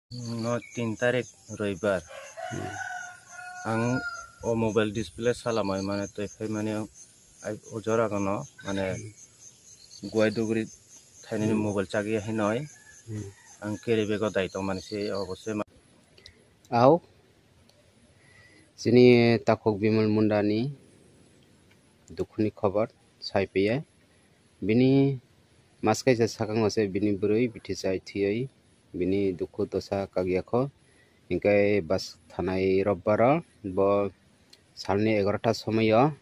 No 3 tarik Raibar. Ang o mobile display salamai mane toifai mane ojora kono mane guai dugri thaini mobile chagi hinoi ang carry bag o daito mane se obosai Au sini takok bimal mundani dukhuni khobar saipiye bini maskai sa sakang ose bini burui bitisai thiyai bini dukhu dosa kagyakho ingkai bas thanai robbara bo salni 11ta somoyo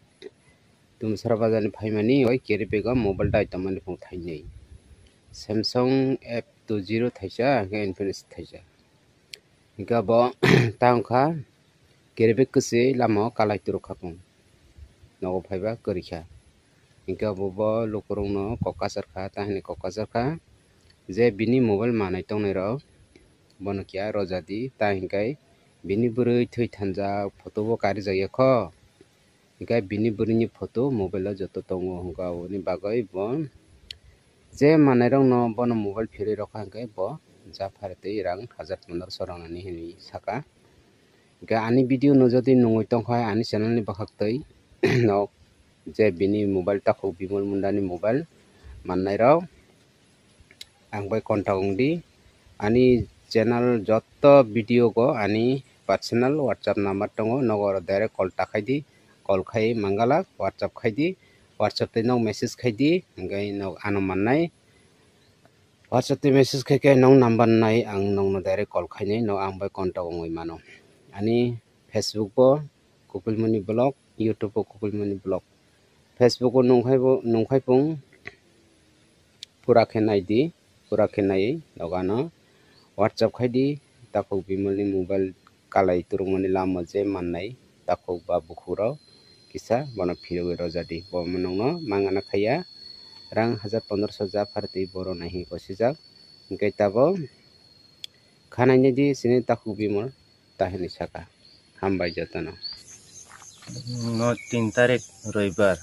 tumsara bazani phaimani oi carry bag mobile dai tamani phung thainei Samsung F20 thaisa ke Infinix thaisa ingka bo tangkha carry bag kse lama kalai turu khapung nogo phaiba korikha ingka bo lokorong no kokasar kha tahini kokasar kha je bini mobile manai tongnai ro bono kya rojadi ta hingkai bini burui thui thanja photo bo kari jaya kho hingkai bini burui ni photo mobile joto tongo hingka ni bagai bo je manai rong no bono mobile phiri rokha hingkai bo ja pharetei rang 1500 sorangani hini saka hingka ani video no jodi nungoi tongkha ani channel ni bakhaktei nok je bini mobile takho bimal mundani mobile mannai rok ang bai contact ongdi ani channel joto video go ani personal WhatsApp number tongo nogo direct call takai call khai mangala WhatsApp khai WhatsApp te nog message khai ngai nog ano mannai WhatsApp te message khai ke nog number nai ang nog no direct call khai nei no ang bai contact ongoi mano ani Facebook bo Kukulmani blog YouTube bo Kukulmani blog Facebook ko nongkhai pung pura khenai di pura khenai nogano WhatsApp khai di takok bimal ni mobile kalai turungmani lama je mannai takok ba bukhuro kisa bono phiroi rojadi bo monongno mangana khaya rang 1500 ja phartei boro nahi kosijak ingkai tabo khanai ni di sini takok bimal tahini saka hambai jatano no 3 tarik Raibar.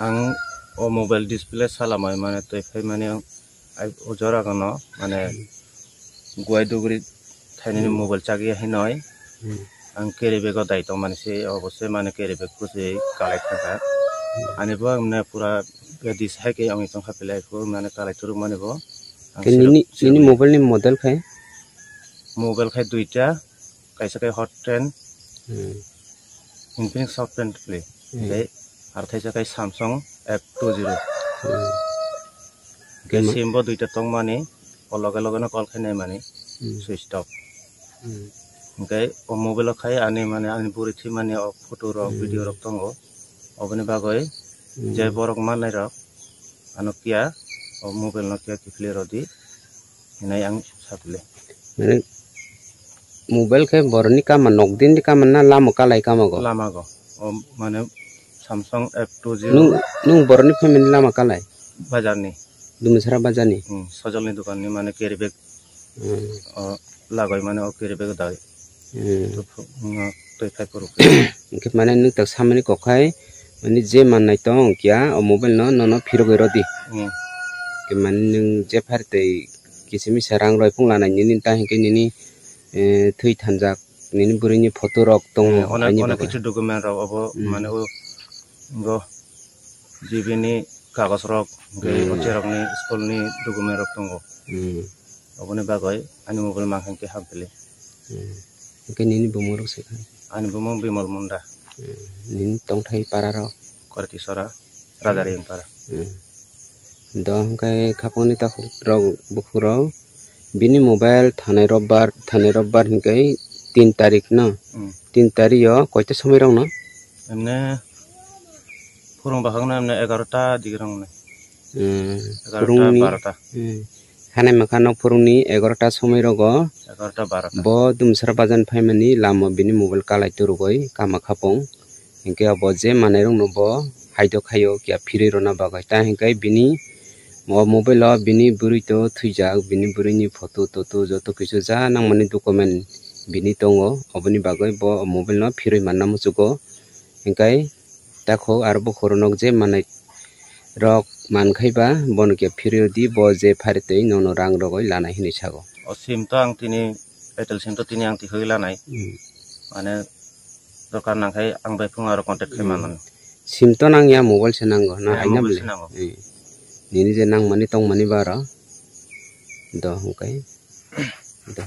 Ang o mobile display salamai mane toifai mane ojora kono mane guai dugri thaini mobile chagi hinoi ang carry bag o daito mane se obosai mane carry bag ko se kalai thaka ani bo amne pura gadi saike ami tong khapilai ko mane kalai turuk mane bo nini mobile ni model khai duita kaisa kai Hot 10 Infinix Hot 10 Play dai ar thaisa kai Samsung F20 ke simbo duita tong mane o loge no call khainai mane switch off okay o mobile khai ani mane ani puri thi mane o photo rok video rok tongo oboni bagoi je borok manai rok ano kia o mobile no kia kifle rodi hinai ang sapile mobile khai boroni kama nokdin di kama na lama kalai kama go o mane Samsung F20 nung boroni family lama kalai bazar ni dumisara bazar ni sajal ni dukan ni mane carry bag lagoi mane o carry bag dai to toifai koro ingke mane nung tak samani kokhai mane je mannai tong kya o mobile no phirogoi rodi ke mane nung je phartei kisimi sarang roi phung lanai nini ta hingke nini thui thanjak nini burui ni photo rok tong onek kichu document rok obo mane o go jibini kagos rok ge rok ni school ni document rok tongo oboni bagoi ani mobile mangkhang ke hampile ke nini bumurok se ani bumong bimal munda nini tongthai para ro korti sora rajari para do hingkai khaponi ta rok bukhuro bini mobile thanai robbar hingkai 3 tarik no 3 tarik yo koita somoi rong no emne purung bakhang na emne 11ta digrang na 11ta 12ta khanai makhano purungni 11ta somoi rogo 11ta 12ta bo dumsara bazan phaimani lama bini mobile kalai turugoi kama khapong hingke abo je manai rong no bo haido khayo kya phiri rona bagai ta hingkai bini mobile bini burui to thuijak bini burui ni photo toto joto kisu ja nangmani document bini tongo oboni bagai bo mobile no phiroi manna muchugo hingkai takho arbo khoronok je manai rok mankhaiba bono ke phiri di bo je pharitei nono rang rogoi lana hini sago। sim to ang tini Airtel sim to tini ang tikhoi lanai mane dokar nangkai ang bai phung aro contact khaimanon sim to nang ya mobile se nango na aina mobile bele sinango. nini je nang mani tong mani bara do okay do